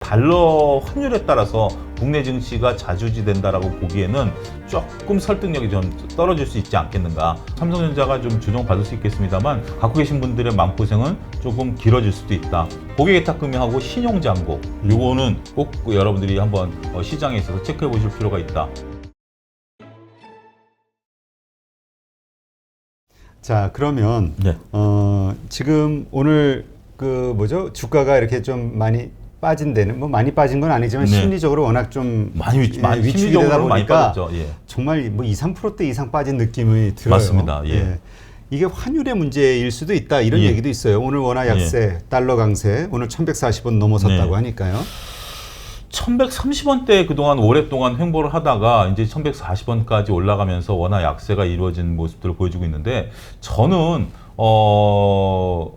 달러 환율에 따라서 국내 증시가 좌지우지된다라고 보기에는 조금 설득력이 좀 떨어질 수 있지 않겠는가. 삼성전자가 좀 주목받을 수 있겠습니다만 갖고 계신 분들의 마음고생은 조금 길어질 수도 있다. 고객예탁금융하고 신용잔고 요거는 꼭 여러분들이 한번 시장에 있어서 체크해 보실 필요가 있다. 자, 그러면 네. 지금 오늘 주가가 이렇게 좀 많이 빠진 데는 뭐 많이 빠진 건 아니지만 네. 심리적으로 워낙 좀 많이 위축이 심리적으로 되다 많이 보니까 빠졌죠. 예. 정말 뭐 2, 3%대 이상 빠진 느낌이 들어요. 맞습니다. 예. 이게 환율의 문제일 수도 있다 이런 예. 얘기도 있어요. 오늘 원화 약세, 달러 강세, 오늘 1140원 넘어섰다고 네. 하니까요. 1130원대 그동안 오랫동안 횡보를 하다가 이제 1140원까지 올라가면서 원화 약세가 이루어진 모습들을 보여주고 있는데 저는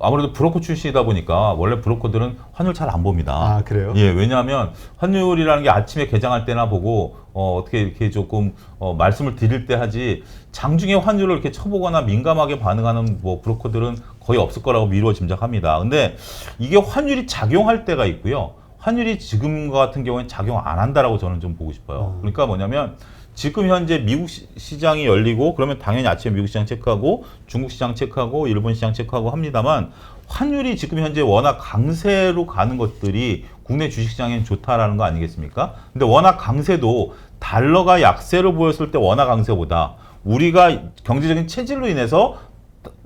아무래도 브로커 출신이다 보니까 원래 브로커들은 환율 잘 안 봅니다. 아, 그래요? 예, 왜냐하면 환율이라는 게 아침에 개장할 때나 보고 어떻게 이렇게 조금 말씀을 드릴 때 하지 장중에 환율을 이렇게 쳐보거나 민감하게 반응하는 뭐 브로커들은 거의 없을 거라고 미루어 짐작합니다. 근데 이게 환율이 작용할 때가 있고요. 환율이 지금 같은 경우에는 작용 안 한다라고 저는 좀 보고 싶어요. 그러니까 뭐냐면 지금 현재 미국 시장이 열리고 그러면 당연히 아침에 미국 시장 체크하고 중국 시장 체크하고 일본 시장 체크하고 합니다만 환율이 지금 현재 워낙 강세로 가는 것들이 국내 주식시장에는 좋다라는 거 아니겠습니까? 근데 워낙 강세도 달러가 약세로 보였을 때 원화 강세보다 우리가 경제적인 체질로 인해서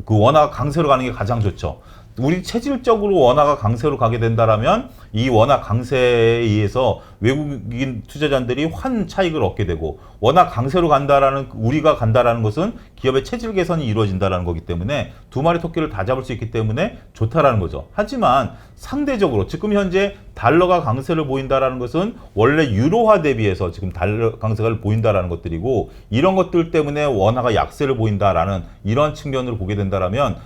그 원화 강세로 가는 게 가장 좋죠. 우리 체질적으로 원화가 강세로 가게 된다라면 이 원화 강세에 의해서 외국인 투자자들이 환 차익을 얻게 되고 원화 강세로 간다라는 우리가 간다라는 것은 기업의 체질 개선이 이루어진다라는 거기 때문에 두 마리 토끼를 다 잡을 수 있기 때문에 좋다라는 거죠. 하지만 상대적으로 지금 현재 달러가 강세를 보인다라는 것은 원래 유로화 대비해서 지금 달러 강세가 보인다라는 것들이고 이런 것들 때문에 원화가 약세를 보인다라는 이런 측면으로 보게 된다라면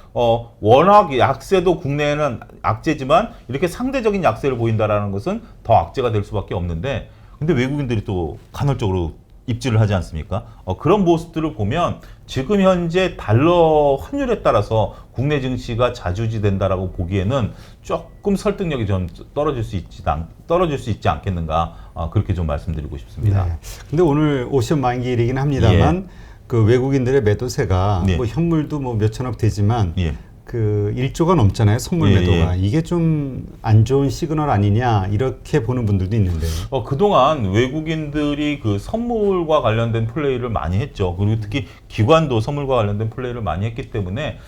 워낙 약세도 국내에는 악재지만 이렇게 상대적인 약세를 보인다라는 것은 더 악재가 될 수밖에 없는데 근데 외국인들이 또 간헐적으로 입지를 하지 않습니까? 그런 모습들을 보면 지금 현재 달러 환율에 따라서 국내 증시가 좌지우지된다라고 보기에는 조금 설득력이 좀 떨어질 수 있지 않겠는가 그렇게 좀 말씀드리고 싶습니다. 네. 근데 오늘 오션 만기일이긴 합니다만 그 외국인들의 매도세가 뭐 현물도 뭐 몇천억 되지만 그 1조가 넘잖아요. 선물 매도가. 이게 좀 안 좋은 시그널 아니냐 이렇게 보는 분들도 있는데요. 그동안 외국인들이 그 선물과 관련된 플레이를 많이 했죠. 그리고 특히 기관도 선물과 관련된 플레이를 많이 했기 때문에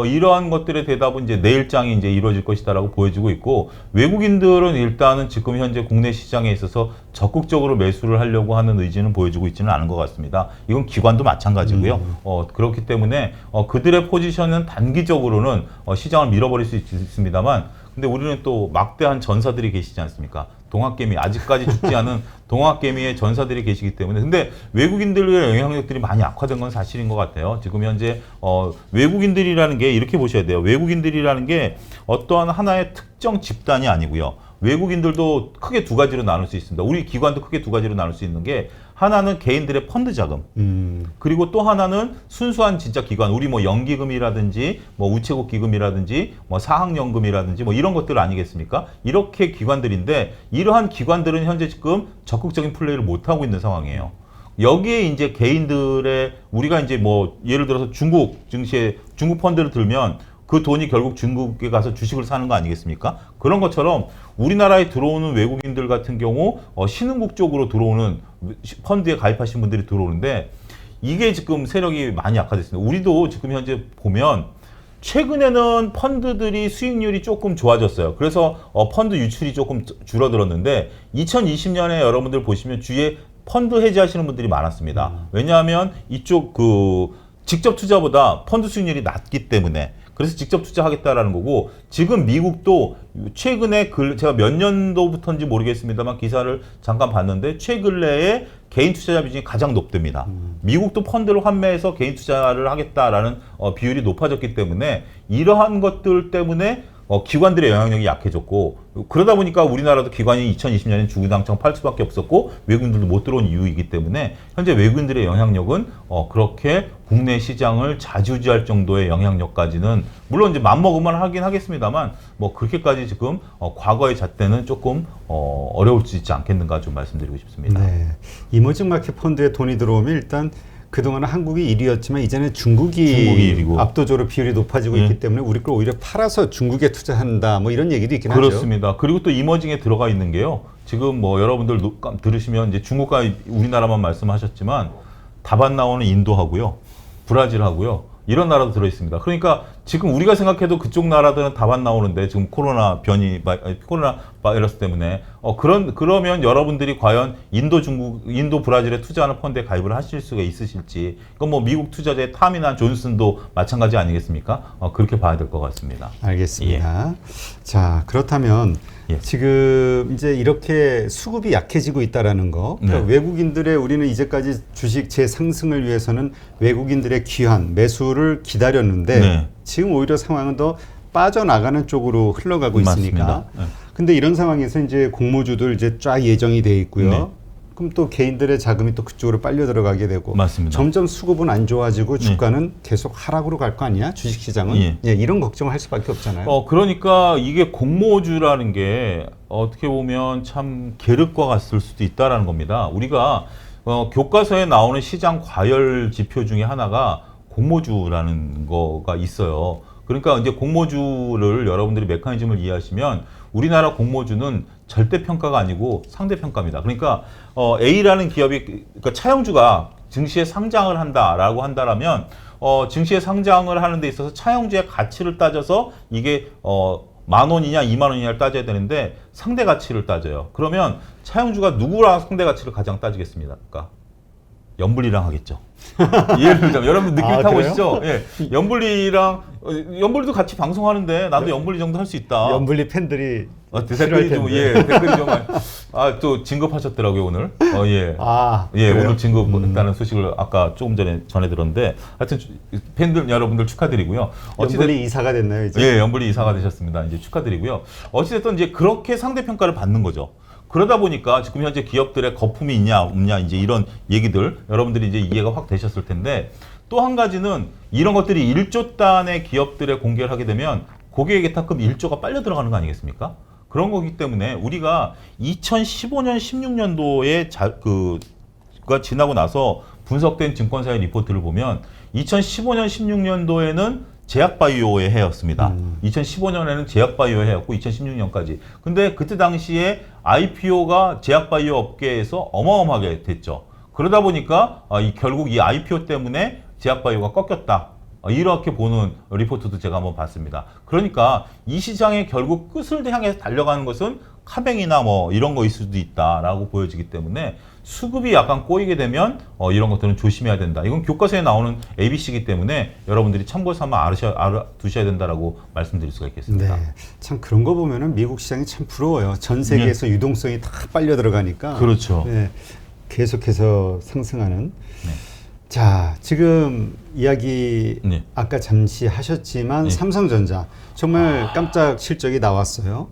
이러한 것들의 대답은 이제 내일장이 이제 이루어질 것이다라고 보여지고 있고 외국인들은 일단은 지금 현재 국내 시장에 있어서 적극적으로 매수를 하려고 하는 의지는 보여주고 있지는 않은 것 같습니다. 이건 기관도 마찬가지고요. 그렇기 때문에 그들의 포지션은 단기적으로는 시장을 밀어버릴 수 있습니다만 근데 우리는 또 막대한 전사들이 계시지 않습니까? 동학개미, 아직까지 죽지 않은 동학개미의 전사들이 계시기 때문에 근데 외국인들의 영향력들이 많이 악화된 건 사실인 것 같아요. 지금 현재 외국인들이라는 게 이렇게 보셔야 돼요. 외국인들이라는 게 어떠한 하나의 특정 집단이 아니고요. 외국인들도 크게 두 가지로 나눌 수 있습니다. 우리 기관도 크게 두 가지로 나눌 수 있는 게 하나는 개인들의 펀드 자금 그리고 또 하나는 순수한 진짜 기관 우리 뭐 연기금이라든지 뭐 우체국 기금이라든지 뭐 사학연금이라든지 뭐 이런 것들 아니겠습니까? 이렇게 기관들인데 이러한 기관들은 현재 지금 적극적인 플레이를 못 하고 있는 상황이에요. 여기에 이제 개인들의 우리가 이제 뭐 예를 들어서 중국 증시에 중국 펀드를 들면 그 돈이 결국 중국에 가서 주식을 사는 거 아니겠습니까? 그런 것처럼 우리나라에 들어오는 외국인들 같은 경우 신흥국 쪽으로 들어오는 펀드에 가입하신 분들이 들어오는데 이게 지금 세력이 많이 약화됐습니다. 우리도 지금 현재 보면 최근에는 펀드들이 수익률이 조금 좋아졌어요. 그래서 펀드 유출이 조금 줄어들었는데 2020년에 여러분들 보시면 주위에 펀드 해지하시는 분들이 많았습니다. 왜냐하면 이쪽 직접 투자보다 펀드 수익률이 낮기 때문에 그래서 직접 투자하겠다라는 거고 지금 미국도 최근에 제가 몇 년도부터인지 모르겠습니다만 기사를 잠깐 봤는데 최근래에 개인 투자자 비중이 가장 높답니다. 미국도 펀드를 환매해서 개인 투자를 하겠다라는 비율이 높아졌기 때문에 이러한 것들 때문에 기관들의 영향력이 약해졌고 그러다 보니까 우리나라도 기관이 2020년에 주구장창 팔 수밖에 없었고 외국인들도 못 들어온 이유이기 때문에 현재 외국인들의 영향력은 그렇게 국내 시장을 좌지우지할 정도의 영향력까지는 물론 이제 맘먹으면 하긴 하겠습니다만 뭐 그렇게까지 지금 과거의 잣대는 조금 어려울 수 있지 않겠는가 좀 말씀드리고 싶습니다. 네. 이머징 마켓 펀드에 돈이 들어오면 일단 그동안 한국이 1위였지만 이제는 중국이 1위고. 압도적으로 비율이 높아지고 있기 때문에 우리 걸 오히려 팔아서 중국에 투자한다 뭐 이런 얘기도 있긴 하죠. 그렇습니다. 그리고 또 이머징에 들어가 있는 게요. 지금 뭐 여러분들 들으시면 이제 중국과 우리나라만 말씀하셨지만 답안 나오는 인도하고요. 브라질하고요. 이런 나라도 들어 있습니다. 그러니까 지금 우리가 생각해도 그쪽 나라들은 답안 나오는데 지금 코로나 바이러스 때문에 그러면 여러분들이 과연 인도 브라질에 투자하는 펀드에 가입을 하실 수가 있으실지 그건 뭐 미국 투자자의 탐이나 존슨도 마찬가지 아니겠습니까? 그렇게 봐야 될 것 같습니다. 알겠습니다. 자, 그렇다면 지금 이제 이렇게 수급이 약해지고 있다라는 거. 그러니까 외국인들의 우리는 이제까지 주식 재상승을 위해서는 외국인들의 귀환, 매수를 기다렸는데 지금 오히려 상황은 더 빠져나가는 쪽으로 흘러가고 있으니까. 근데 이런 상황에서 이제 공모주들 이제 쫙 예정이 돼 있고요. 그럼 또 개인들의 자금이 또 그쪽으로 빨려 들어가게 되고 맞습니다. 점점 수급은 안 좋아지고 주가는 계속 하락으로 갈 거 아니야? 주식시장은 이런 걱정을 할 수밖에 없잖아요. 그러니까 이게 공모주라는 게 어떻게 보면 참 계륵과 같을 수도 있다라는 겁니다. 우리가 교과서에 나오는 시장 과열 지표 중에 하나가 공모주라는 거가 있어요. 그러니까 이제 공모주를 여러분들이 메커니즘을 이해하시면 우리나라 공모주는 절대평가가 아니고 상대평가입니다. 그러니까 A라는 기업이 그러니까 차용주가 증시에 상장을 한다라고 한다라면 증시에 상장을 하는 데 있어서 차용주의 가치를 따져서 이게 10,000원이냐 20,000원이냐를 따져야 되는데 상대 가치를 따져요. 그러면 차용주가 누구랑 상대 가치를 가장 따지겠습니까? 연불이랑 하겠죠. 예를 들자면 여러분 느낌 타고 오시죠? 예. 연불도 같이 방송하는데 나도 연불이 정도 할 수 있다. 연불리 팬들이 댓글이 좀 댓글이 좀 또 진급하셨더라고요 오늘. 오늘 진급했다는 소식을 아까 조금 전에 들었는데 하여튼 팬들 여러분들 축하드리고요. 연불리 이사가 됐나요 이제? 예, 연불리 이사가 되셨습니다. 이제 축하드리고요. 어찌됐든 이제 그렇게 상대 평가를 받는 거죠. 그러다 보니까 지금 현재 기업들의 거품이 있냐 없냐 이제 이런 얘기들 여러분들이 이제 이해가 확 되셨을 텐데 또 한 가지는 이런 것들이 1조 단의 기업들의 공개를 하게 되면 고객의 예탁금 1조가 빨려 들어가는 거 아니겠습니까? 그런 거기 때문에 우리가 2015년 16년도에 가 지나고 나서 분석된 증권사의 리포트를 보면 2015년 16년도에는 제약바이오의 해였습니다. 2015년에는 제약바이오의 해였고 2016년까지. 근데 그때 당시에 IPO가 제약바이오 업계에서 어마어마하게 됐죠. 그러다 보니까 결국 이 IPO 때문에 제약바이오가 꺾였다. 이렇게 보는 리포트도 제가 한번 봤습니다. 그러니까 이 시장의 결국 끝을 향해 달려가는 것은 카뱅이나 뭐 이런 거일 수도 있다라고 보여지기 때문에 수급이 약간 꼬이게 되면 이런 것들은 조심해야 된다. 이건 교과서에 나오는 ABC이기 때문에 여러분들이 참고 삼아 알아두셔야 된다라고 말씀드릴 수가 있겠습니다. 네, 참 그런 거 보면은 미국 시장이 참 부러워요. 전 세계에서 유동성이 다 빨려 들어가니까. 그렇죠. 네, 계속해서 상승하는. 네. 자, 지금 이야기 아까 잠시 하셨지만 삼성전자 정말 깜짝 실적이 나왔어요.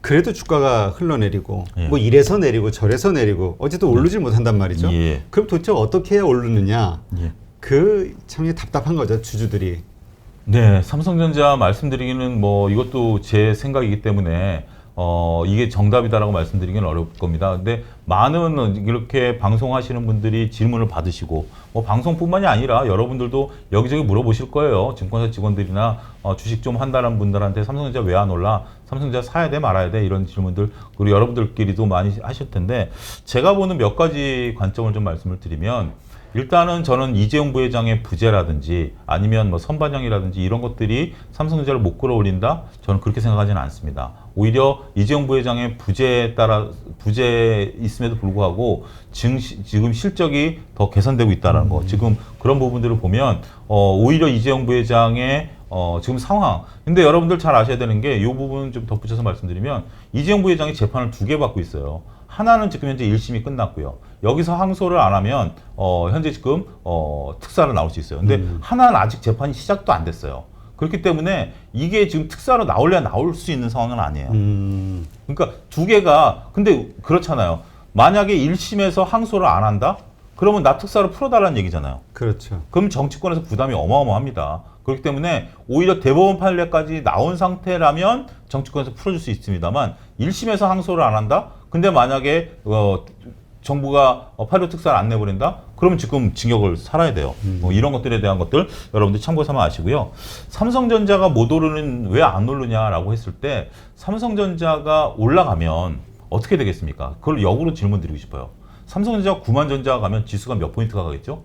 그래도 주가가 흘러내리고 뭐 이래서 내리고 저래서 내리고 어쨌든 오르질 못한단 말이죠. 그럼 도대체 어떻게 해야 오르느냐? 그 참 답답한 거죠, 주주들이. 네, 삼성전자 말씀드리기는 뭐 이것도 제 생각이기 때문에 이게 정답이다라고 말씀드리기는 어려울 겁니다. 근데 많은 이렇게 방송하시는 분들이 질문을 받으시고 뭐 방송뿐만이 아니라 여러분들도 여기저기 물어보실 거예요. 증권사 직원들이나 주식 좀 한다는 분들한테 삼성전자 왜 안 올라? 삼성전자 사야 돼 말아야 돼? 이런 질문들 그리고 여러분들끼리도 많이 하실 텐데 제가 보는 몇 가지 관점을 좀 말씀을 드리면 일단은 저는 이재용 부회장의 부재라든지 아니면 뭐 선반영이라든지 이런 것들이 삼성전자를 못 끌어올린다? 저는 그렇게 생각하지는 않습니다. 오히려 이재용 부회장의 부재에 있음에도 불구하고 지금 실적이 더 개선되고 있다는 거. 지금 그런 부분들을 보면 오히려 이재용 부회장의 지금 상황. 근데 여러분들 잘 아셔야 되는 게 이 부분 좀 덧붙여서 말씀드리면 이재용 부회장이 재판을 2개 받고 있어요. 하나는 지금 현재 1심이 끝났고요. 여기서 항소를 안 하면 현재 지금 특사로 나올 수 있어요. 근데 하나는 아직 재판이 시작도 안 됐어요. 그렇기 때문에 이게 지금 특사로 나올래야 나올 수 있는 상황은 아니에요. 그러니까 두 개가 근데 그렇잖아요. 만약에 1심에서 항소를 안 한다? 그러면 나 특사로 풀어달라는 얘기잖아요. 그렇죠. 그럼 정치권에서 부담이 어마어마합니다. 그렇기 때문에 오히려 대법원 판례까지 나온 상태라면 정치권에서 풀어줄 수 있습니다만 1심에서 항소를 안 한다? 근데 만약에 정부가 8.15 특사를 안 내버린다? 그러면 지금 징역을 살아야 돼요. 이런 것들에 대한 것들 여러분들 참고 삼아 아시고요. 삼성전자가 못 오르는 왜 안 오르냐라고 했을 때 삼성전자가 올라가면 어떻게 되겠습니까? 그걸 역으로 질문 드리고 싶어요. 삼성전자가 9만 전자가 가면 지수가 몇 포인트가 가겠죠?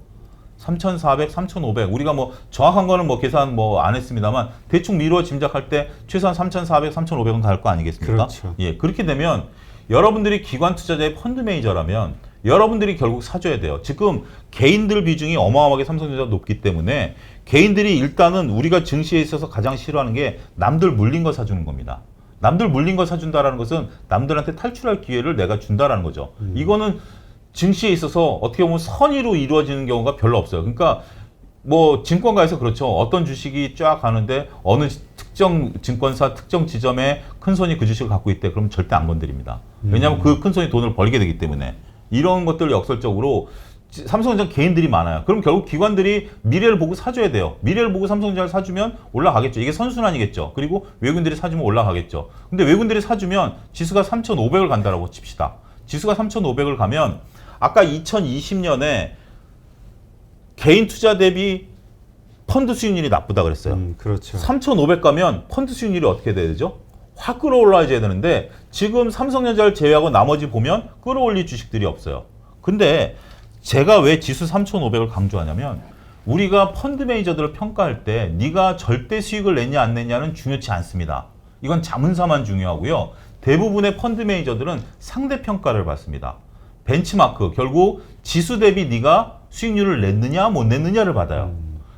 3,400, 3,500. 우리가 뭐 정확한 거는 뭐 계산 뭐 안 했습니다만 대충 미루어 짐작할 때 최소한 3,400, 3,500은 갈 거 아니겠습니까? 그렇죠. 예, 그렇게 되면 여러분들이 기관 투자자의 펀드 매니저라면 여러분들이 결국 사줘야 돼요. 지금 개인들 비중이 어마어마하게 삼성전자가 높기 때문에 개인들이 일단은 우리가 증시에 있어서 가장 싫어하는 게 남들 물린 거 사주는 겁니다. 남들 물린 거 사준다라는 것은 남들한테 탈출할 기회를 내가 준다라는 거죠. 이거는 증시에 있어서 어떻게 보면 선의로 이루어지는 경우가 별로 없어요. 그러니까 뭐 증권가에서 그렇죠. 어떤 주식이 쫙 가는데 어느 특정 증권사 특정 지점에 큰 손이 그 주식을 갖고 있대. 그럼 절대 안 건드립니다. 왜냐하면 그 큰 손이 돈을 벌게 되기 때문에. 이런 것들 역설적으로 삼성전자 개인들이 많아요. 그럼 결국 기관들이 미래를 보고 사줘야 돼요. 미래를 보고 삼성전자를 사주면 올라가겠죠. 이게 선순환이겠죠. 그리고 외국인들이 사주면 올라가겠죠. 근데 외국인들이 사주면 지수가 3,500을 간다라고 칩시다. 지수가 3,500을 가면 아까 2020년에 개인 투자 대비 펀드 수익률이 나쁘다 그랬어요. 그렇죠. 3,500 가면 펀드 수익률이 어떻게 돼야 되죠? 확 끌어올라야 되는데 지금 삼성전자를 제외하고 나머지 보면 끌어올릴 주식들이 없어요. 근데 제가 왜 지수 3,500을 강조하냐면 우리가 펀드 매니저들을 평가할 때 네가 절대 수익을 냈냐 안 냈냐는 중요치 않습니다. 이건 자문사만 중요하고요. 대부분의 펀드 매니저들은 상대 평가를 받습니다. 벤치마크, 결국 지수 대비 네가 수익률을 냈느냐 못 냈느냐를 받아요.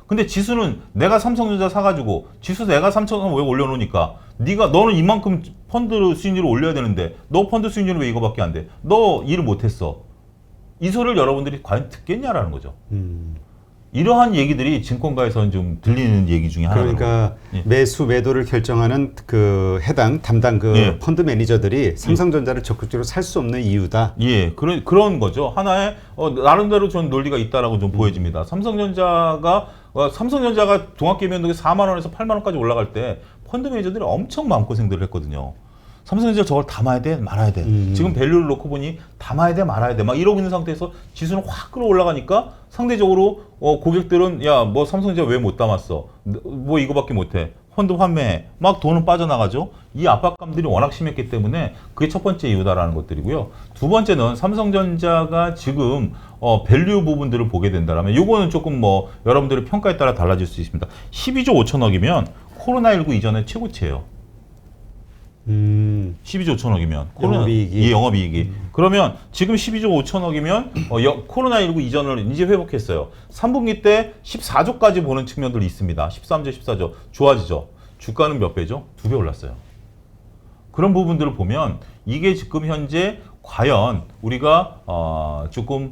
근데 지수는 내가 삼성전자 사가지고 지수 내가 3,500 올려놓으니까 너는 이만큼 펀드 수익률을 올려야 되는데 너 펀드 수익률은 왜 이거밖에 안 돼? 너 일을 못했어. 이 소리를 여러분들이 과연 듣겠냐라는 거죠. 이러한 얘기들이 증권가에서는 좀 들리는 얘기 중에 하나입니다. 그러니까 예. 매수 매도를 결정하는 그 해당 담당 그 예. 펀드 매니저들이 삼성전자를 적극적으로 살 수 없는 이유다. 예, 그런 거죠. 하나의 나름대로 전 논리가 있다라고 좀 보여집니다. 삼성전자가 종합기업연동에 4만 원에서 8만 원까지 올라갈 때 펀드 매니저들이 엄청 마음고생들을 했거든요. 삼성전자 저걸 담아야 돼 말아야 돼. 지금 밸류를 놓고 보니 담아야 돼 말아야 돼 막 이러고 있는 상태에서 지수는 확 끌어올라가니까 상대적으로 고객들은 야 뭐 삼성전자 왜 못 담았어? 뭐 이거밖에 못해. 펀드 환매해. 막 돈은 빠져나가죠. 이 압박감들이 워낙 심했기 때문에 그게 첫 번째 이유다라는 것들이고요. 두 번째는 삼성전자가 지금 밸류 부분들을 보게 된다면 이거는 조금 뭐 여러분들의 평가에 따라 달라질 수 있습니다. 12조 5천억이면 코로나19 이전의 최고치예요. 12조 5천억이면 영업이익이. 예, 영업이익이. 그러면 지금 12조 5천억이면 코로나19 이전을 이제 회복했어요. 3분기 때 14조까지 보는 측면들이 있습니다. 13조, 14조 좋아지죠. 주가는 몇 배죠? 2배 올랐어요. 그런 부분들을 보면 이게 지금 현재 과연 우리가 조금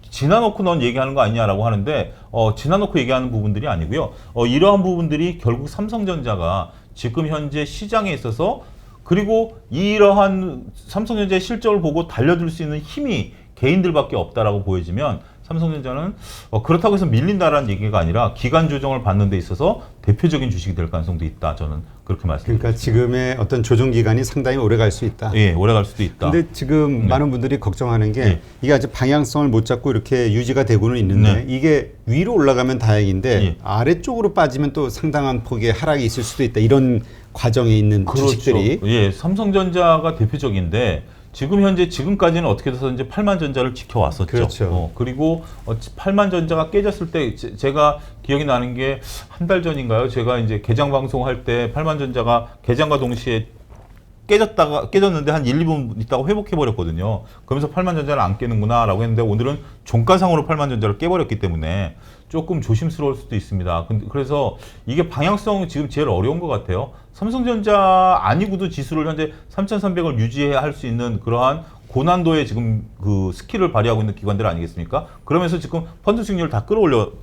지나놓고 넌 얘기하는 거 아니냐라고 하는데 지나놓고 얘기하는 부분들이 아니고요. 이러한 부분들이 결국 삼성전자가 지금 현재 시장에 있어서 그리고 이러한 삼성전자의 실적을 보고 달려들 수 있는 힘이 개인들밖에 없다라고 보여지면 삼성전자는 그렇다고 해서 밀린다라는 얘기가 아니라 기간 조정을 받는 데 있어서 대표적인 주식이 될 가능성도 있다. 저는 그렇게 말씀드립니다. 그러니까 지금의 어떤 조정 기간이 상당히 오래 갈 수 있다. 예, 오래 갈 수도 있다. 근데 지금 많은 분들이 걱정하는 게 이게 아직 방향성을 못 잡고 이렇게 유지가 되고는 있는데 이게 위로 올라가면 다행인데 아래쪽으로 빠지면 또 상당한 폭의 하락이 있을 수도 있다. 이런 과정에 있는 주식들이. 예, 삼성전자가 대표적인데 지금 현재 지금까지는 어떻게 해서든지 8만 전자를 지켜왔었죠. 그렇죠. 그리고 8만 전자가 깨졌을 때 제가 기억이 나는 게 한 달 전인가요? 제가 이제 개장 방송할 때 8만 전자가 개장과 동시에 깨졌는데 한 1, 2분 있다가 회복해 버렸거든요. 그러면서 8만 전자를 안 깨는구나라고 했는데 오늘은 종가상으로 8만 전자를 깨버렸기 때문에 조금 조심스러울 수도 있습니다. 그래서 이게 방향성 지금 제일 어려운 것 같아요. 삼성전자 아니고도 지수를 현재 3,300을 유지해야 할 수 있는 그러한 고난도의 지금 그 스킬을 발휘하고 있는 기관들 아니겠습니까? 그러면서 지금 펀드 수익률을 다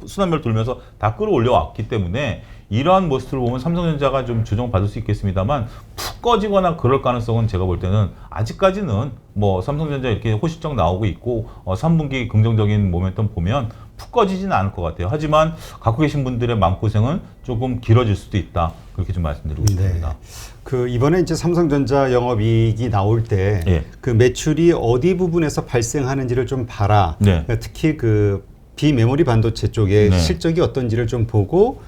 순환매를 돌면서 다 끌어올려 왔기 때문에 이러한 모습을 보면 삼성전자가 좀 조정받을 수 있겠습니다만 푹 꺼지거나 그럴 가능성은 제가 볼 때는 아직까지는 뭐 삼성전자 이렇게 호실적 나오고 있고 3분기 긍정적인 모멘텀 보면 푹 꺼지지는 않을 것 같아요. 하지만 갖고 계신 분들의 마음고생은 조금 길어질 수도 있다. 그렇게 좀 말씀드리고 싶습니다. 그 이번에 이제 삼성전자 영업이익이 나올 때 그 매출이 어디 부분에서 발생하는지를 좀 봐라. 그러니까 특히 그 비메모리 반도체 쪽에 실적이 어떤지를 좀 보고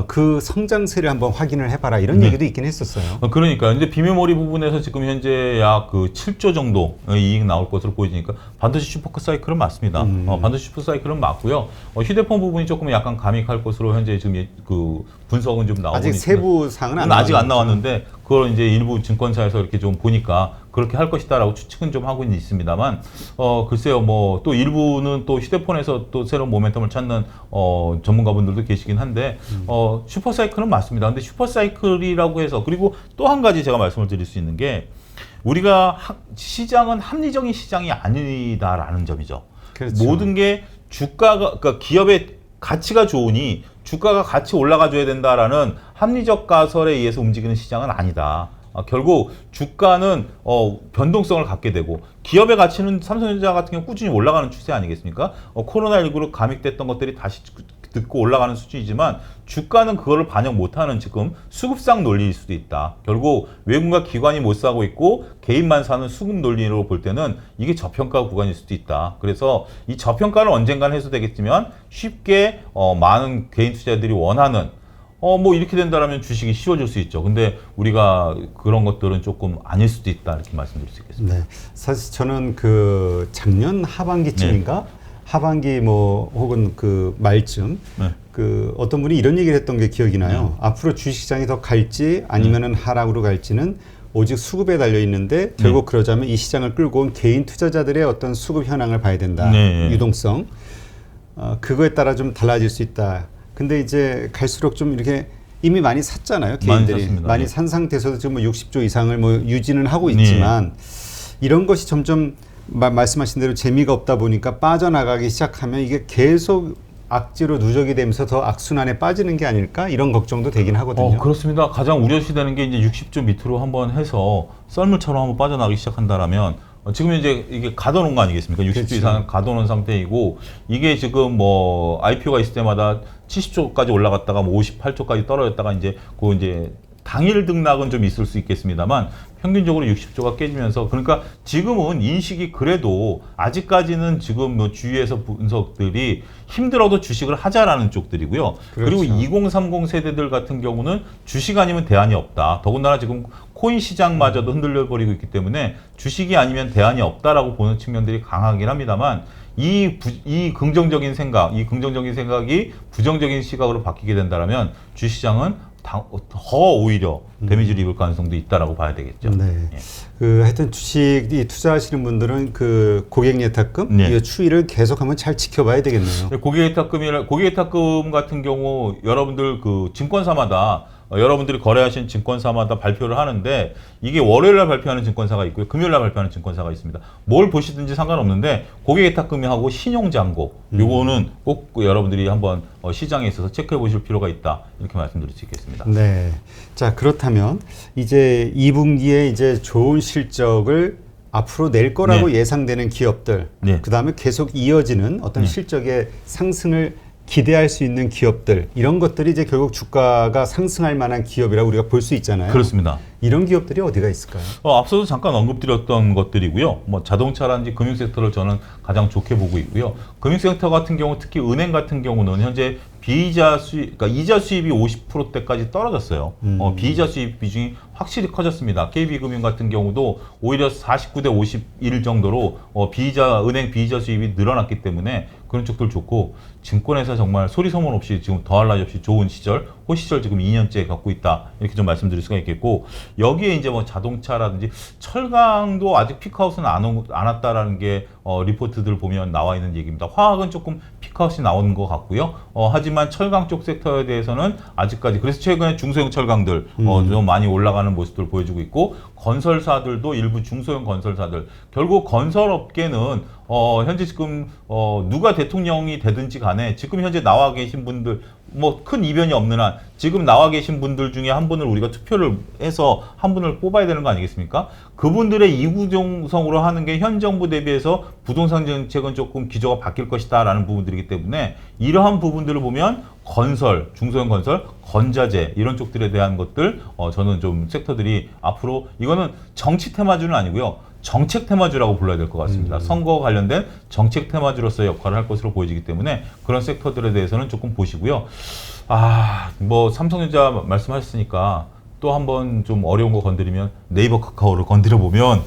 그 성장세를 한번 확인을 해봐라 이런 얘기도 있긴 했었어요. 그러니까 이제 비메모리 부분에서 지금 현재 약 그 7조 정도 이익 나올 것으로 보이니까 반도체 슈퍼 사이클은 맞습니다. 반도체 슈퍼 사이클은 맞고요. 휴대폰 부분이 조금 약간 감익할 것으로 현재 지금 그 분석은 좀 나오고 아직 세부 사항은 아직 안 나왔는데 그걸 이제 일부 증권사에서 이렇게 좀 보니까 그렇게 할 것이다라고 추측은 좀 하고 있습니다만 글쎄요 뭐 또 일부는 또 휴대폰에서 또 새로운 모멘텀을 찾는 전문가분들도 계시긴 한데 슈퍼 사이클은 맞습니다. 근데 슈퍼 사이클이라고 해서 그리고 또 한 가지 제가 말씀을 드릴 수 있는 게 우리가 시장은 합리적인 시장이 아니다라는 점이죠. 그렇죠. 모든 게 주가가 그러니까 기업의 가치가 좋으니 주가가 같이 올라가줘야 된다라는 합리적 가설에 의해서 움직이는 시장은 아니다. 결국 주가는 변동성을 갖게 되고 기업의 가치는 삼성전자 같은 경우 꾸준히 올라가는 추세 아니겠습니까? 코로나19로 감익됐던 것들이 다시 듣고 올라가는 수준이지만 주가는 그거를 반영 못하는 지금 수급상 논리일 수도 있다. 결국 외국과 기관이 못 사고 있고 개인만 사는 수급 논리로 볼 때는 이게 저평가 구간일 수도 있다. 그래서 이 저평가는 언젠간 해소되겠지만 쉽게 많은 개인 투자자들이 원하는 뭐 이렇게 된다라면 주식이 쉬워질 수 있죠. 근데 우리가 그런 것들은 조금 아닐 수도 있다 이렇게 말씀드릴 수 있겠습니다. 네, 사실 저는 그 작년 하반기쯤인가 하반기 뭐 혹은 그 말쯤 그 어떤 분이 이런 얘기를 했던 게 기억이 나요. 앞으로 주식시장이 더 갈지 아니면은 하락으로 갈지는 오직 수급에 달려 있는데 결국 그러자면 이 시장을 끌고 온 개인 투자자들의 어떤 수급 현황을 봐야 된다. 유동성 그거에 따라 좀 달라질 수 있다. 근데 이제 갈수록 좀 이렇게 이미 많이 샀잖아요. 개인들이 많이 산 상태에서도 지금 뭐 60조 이상을 뭐 유지는 하고 있지만 이런 것이 점점 말씀하신 대로 재미가 없다 보니까 빠져나가기 시작하면 이게 계속 악재로 누적이 되면서 더 악순환에 빠지는 게 아닐까 이런 걱정도 되긴 하거든요. 그렇습니다. 가장 우려시되는 게 이제 60조 밑으로 한번 해서 썰물처럼 한번 빠져나가기 시작한다라면 지금 이제 이게 가둬놓은 거 아니겠습니까? 60조 그렇죠. 이상을 가둬놓은 상태이고 이게 지금 뭐 IPO가 있을 때마다 70조까지 올라갔다가 뭐 58조까지 떨어졌다가 이제 그 이제 당일 등락은 좀 있을 수 있겠습니다만 평균적으로 60조가 깨지면서 그러니까 지금은 인식이 그래도 아직까지는 지금 뭐 주위에서 분석들이 힘들어도 주식을 하자라는 쪽들이고요. 그렇죠. 그리고 2030 세대들 같은 경우는 주식 아니면 대안이 없다. 더군다나 지금 코인 시장마저도 흔들려 버리고 있기 때문에 주식이 아니면 대안이 없다라고 보는 측면들이 강하긴 합니다만 이 긍정적인 생각이 부정적인 시각으로 바뀌게 된다면 주시장은 더 오히려 데미지를 입을 가능성도 있다라고 봐야 되겠죠. 네. 예. 그 하여튼 주식이 투자하시는 분들은 그 고객 예탁금 이 추이를 계속 한번 잘 지켜봐야 되겠네요. 고객 예탁금 같은 경우 여러분들 그 증권사마다 여러분들이 거래하신 증권사마다 발표를 하는데 이게 월요일날 발표하는 증권사가 있고요. 금요일날 발표하는 증권사가 있습니다. 뭘 보시든지 상관없는데 고객 예탁금하고 신용잔고 요거는 꼭 여러분들이 한번 시장에 있어서 체크해 보실 필요가 있다. 이렇게 말씀드릴 수 있겠습니다. 네. 자, 그렇다면 이제 2분기에 이제 좋은 실적을 앞으로 낼 거라고 예상되는 기업들, 그다음에 계속 이어지는 어떤 실적의 상승을 기대할 수 있는 기업들 이런 것들이 이제 결국 주가가 상승할 만한 기업이라고 우리가 볼 수 있잖아요. 그렇습니다. 이런 기업들이 어디가 있을까요? 앞서도 잠깐 언급드렸던 것들이고요. 뭐 자동차라든지 금융 섹터를 저는 가장 좋게 보고 있고요. 금융 섹터 같은 경우 특히 은행 같은 경우는 현재 비이자 수입, 그러니까 이자 수입이 50%대까지 떨어졌어요. 비이자 수입 비중이 확실히 커졌습니다. KB금융 같은 경우도 오히려 49대 51 정도로 은행 비이자 수입이 늘어났기 때문에 그런 쪽들 좋고 증권회사 정말 소리 소문 없이 지금 더할 나위 없이 좋은 시절, 호시절 지금 2년째 갖고 있다 이렇게 좀 말씀드릴 수가 있겠고 여기에 이제 뭐 자동차라든지 철강도 아직 피크아웃은 안 왔다라는 게 리포트들 보면 나와 있는 얘기입니다. 화학은 조금 피크아웃이 나오는 것 같고요. 하지만 철강 쪽 섹터에 대해서는 아직까지 그래서 최근에 중소형 철강들 좀 많이 올라가는 모습들 보여주고 있고 건설사들도 일부 중소형 건설사들 결국 건설업계는 현재 지금 누가 대통령이 되든지 간에 지금 현재 나와 계신 분들 뭐 큰 이변이 없는 한 지금 나와 계신 분들 중에 한 분을 우리가 투표를 해서 한 분을 뽑아야 되는 거 아니겠습니까? 그분들의 이구동성으로 하는 게 현 정부 대비해서 부동산 정책은 조금 기조가 바뀔 것이다 라는 부분들이기 때문에 이러한 부분들을 보면 건설, 중소형 건설, 건자재 이런 쪽들에 대한 것들 저는 좀 섹터들이 앞으로 이거는 정치 테마주는 아니고요. 정책 테마주라고 불러야 될 것 같습니다. 선거와 관련된 정책 테마주로서의 역할을 할 것으로 보여지기 때문에 그런 섹터들에 대해서는 조금 보시고요. 뭐 삼성전자 말씀하셨으니까 또 한번 좀 어려운 거 건드리면 네이버 카카오를 건드려 보면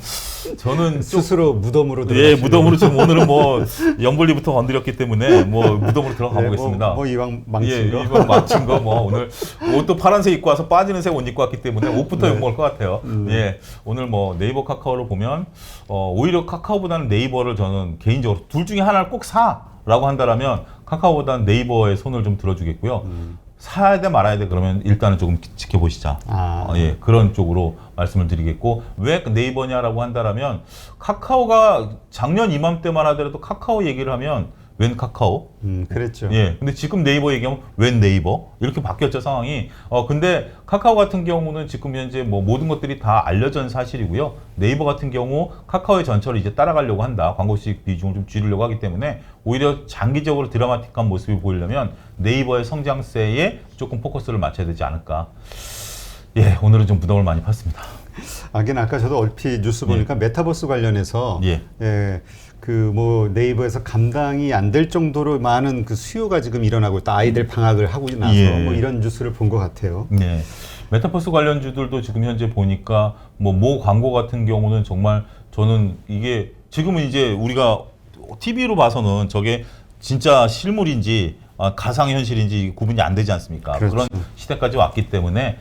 저는 스스로 무덤으로 예, 무덤으로 지금 오늘은 뭐 연불리부터 건드렸기 때문에 뭐 무덤으로 들어가 보겠습니다. 뭐 이왕 망친 거. 이왕 망친 거 뭐 오늘 옷도 파란색 입고 와서 빠지는 색 옷 입고 왔기 때문에 옷부터 욕먹을 것 같아요. 예, 오늘 뭐 네이버 카카오를 보면 오히려 카카오보다는 네이버를 저는 개인적으로 둘 중에 하나를 꼭 사라고 한다라면 카카오보다는 네이버에 손을 좀 들어주겠고요. 사야 돼 말아야 돼 그러면 일단은 조금 지켜보시자. 예, 그런 쪽으로 말씀을 드리겠고 왜 네이버냐라고 한다라면 카카오가 작년 이맘때만 하더라도 카카오 얘기를 하면 웬 카카오? 그랬죠. 예. 근데 지금 네이버 얘기하면 웬 네이버? 이렇게 바뀌었죠, 상황이. 근데 카카오 같은 경우는 지금 현재 뭐 모든 것들이 다 알려진 사실이고요. 네이버 같은 경우 카카오의 전철을 이제 따라가려고 한다. 광고 수익 비중을 좀 줄이려고 하기 때문에 오히려 장기적으로 드라마틱한 모습이 보이려면 네이버의 성장세에 조금 포커스를 맞춰야 되지 않을까. 예, 오늘은 좀 부담을 많이 팠습니다. 아까 저도 얼핏 뉴스 보니까 메타버스 관련해서 그 뭐 네이버에서 감당이 안 될 정도로 많은 그 수요가 지금 일어나고 있다. 아이들 방학을 하고 나서 뭐 이런 뉴스를 본 것 같아요. 네. 메타버스 관련주들도 지금 현재 보니까 모 광고 같은 경우는 정말 저는 이게 지금은 이제 우리가 TV로 봐서는 저게 진짜 실물인지 가상현실인지 구분이 안 되지 않습니까? 그렇죠. 그런 시대까지 왔기 때문에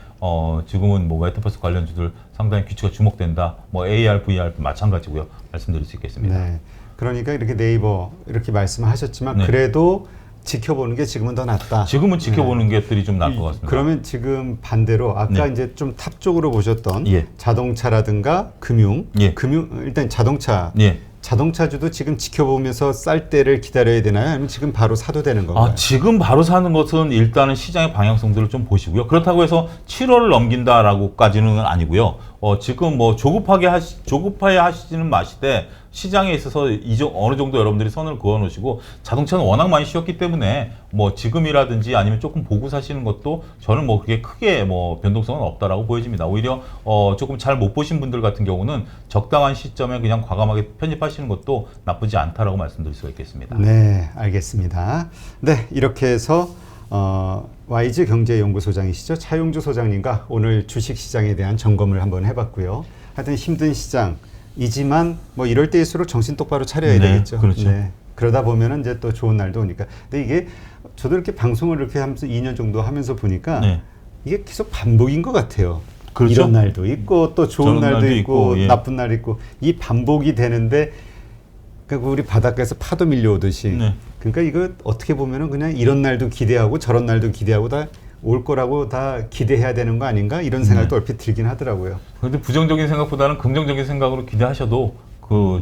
지금은 뭐 메타버스 관련주들 상당히 규칙가 주목된다. 뭐 AR, VR도 마찬가지고요. 말씀드릴 수 있겠습니다. 네. 그러니까 이렇게 네이버 이렇게 말씀하셨지만 그래도 지켜보는 게 지금은 더 낫다. 지금은 지켜보는 것들이 좀 나을 것 같습니다. 그러면 지금 반대로 아까 이제 좀 탑 쪽으로 보셨던 자동차라든가 금융 일단 자동차주도 지금 지켜보면서 쌀 때를 기다려야 되나요? 아니면 지금 바로 사도 되는 건가요? 지금 바로 사는 것은 일단은 시장의 방향성들을 좀 보시고요. 그렇다고 해서 7월을 넘긴다라고까지는 아니고요. 지금 뭐 조급하게 하시지는 마시되 시장에 있어서 어느 정도 여러분들이 선을 그어 놓으시고 자동차는 워낙 많이 쉬었기 때문에 뭐 지금이라든지 아니면 조금 보고 사시는 것도 저는 뭐 그게 크게 뭐 변동성은 없다라고 보여집니다. 오히려 조금 잘 못 보신 분들 같은 경우는 적당한 시점에 그냥 과감하게 편입하시는 것도 나쁘지 않다라고 말씀드릴 수가 있겠습니다. 네, 알겠습니다. 네, 이렇게 해서 YG 경제연구소장이시죠. 차용주 소장님과 오늘 주식시장에 대한 점검을 한번 해봤고요. 하여튼 힘든 시장이지만 뭐 이럴 때일수록 정신 똑바로 차려야 되겠죠. 그렇죠. 네. 그러다 보면은 이제 또 좋은 날도 오니까. 근데 이게 저도 이렇게 방송을 이렇게 하면서 2년 정도 하면서 보니까 이게 계속 반복인 것 같아요. 그렇죠? 이런 날도 있고 또 좋은 날도 있고 나쁜 날도 있고 이 반복이 되는데 그러니까 우리 바닷가에서 파도 밀려오듯이 그러니까 이거 어떻게 보면은 그냥 이런 날도 기대하고 저런 날도 기대하고 다 올 거라고 다 기대해야 되는 거 아닌가 이런 생각도 얼핏 들긴 하더라고요. 그런데 부정적인 생각보다는 긍정적인 생각으로 기대하셔도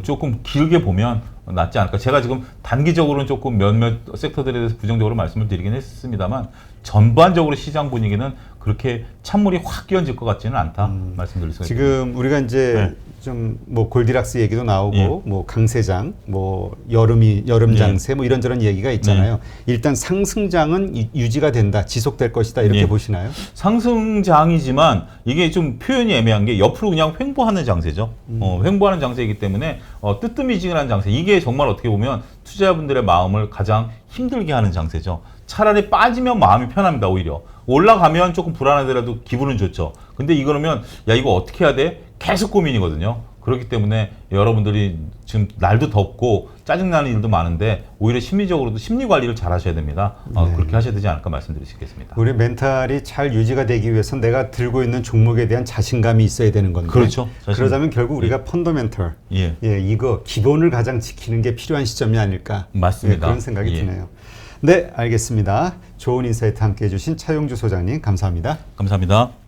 조금 길게 보면 낫지 않을까. 제가 지금 단기적으로는 조금 몇몇 섹터들에 대해서 부정적으로 말씀을 드리긴 했습니다만 전반적으로 시장 분위기는 그렇게 찬물이 확 끼얹을 것 같지는 않다 말씀드릴 수가 있습니다. 지금 우리가 이제 좀 뭐 골디락스 얘기도 나오고 뭐 강세장, 뭐 여름 장세 뭐 이런저런 얘기가 있잖아요. 일단 상승장은 유지가 된다, 지속될 것이다 이렇게 보시나요? 상승장이지만 이게 좀 표현이 애매한 게 옆으로 그냥 횡보하는 장세죠. 횡보하는 장세이기 때문에 뜨뜻미지근한 장세. 이게 정말 어떻게 보면 투자자분들의 마음을 가장 힘들게 하는 장세죠. 차라리 빠지면 마음이 편합니다. 오히려 올라가면 조금 불안하더라도 기분은 좋죠. 근데 이거면 야 이거 어떻게 해야 돼? 계속 고민이거든요. 그렇기 때문에 여러분들이 지금 날도 덥고 짜증나는 일도 많은데 오히려 심리적으로도 심리 관리를 잘 하셔야 됩니다. 그렇게 하셔야 되지 않을까 말씀드릴 수 있겠습니다. 우리 멘탈이 잘 유지가 되기 위해서 내가 들고 있는 종목에 대한 자신감이 있어야 되는 건데. 그렇죠. 그러자면 결국 우리가 펀더멘털, 이거 기본을 가장 지키는 게 필요한 시점이 아닐까. 맞습니다. 그런 생각이 드네요. 네, 알겠습니다. 좋은 인사이트 함께해 주신 차용주 소장님 감사합니다. 감사합니다.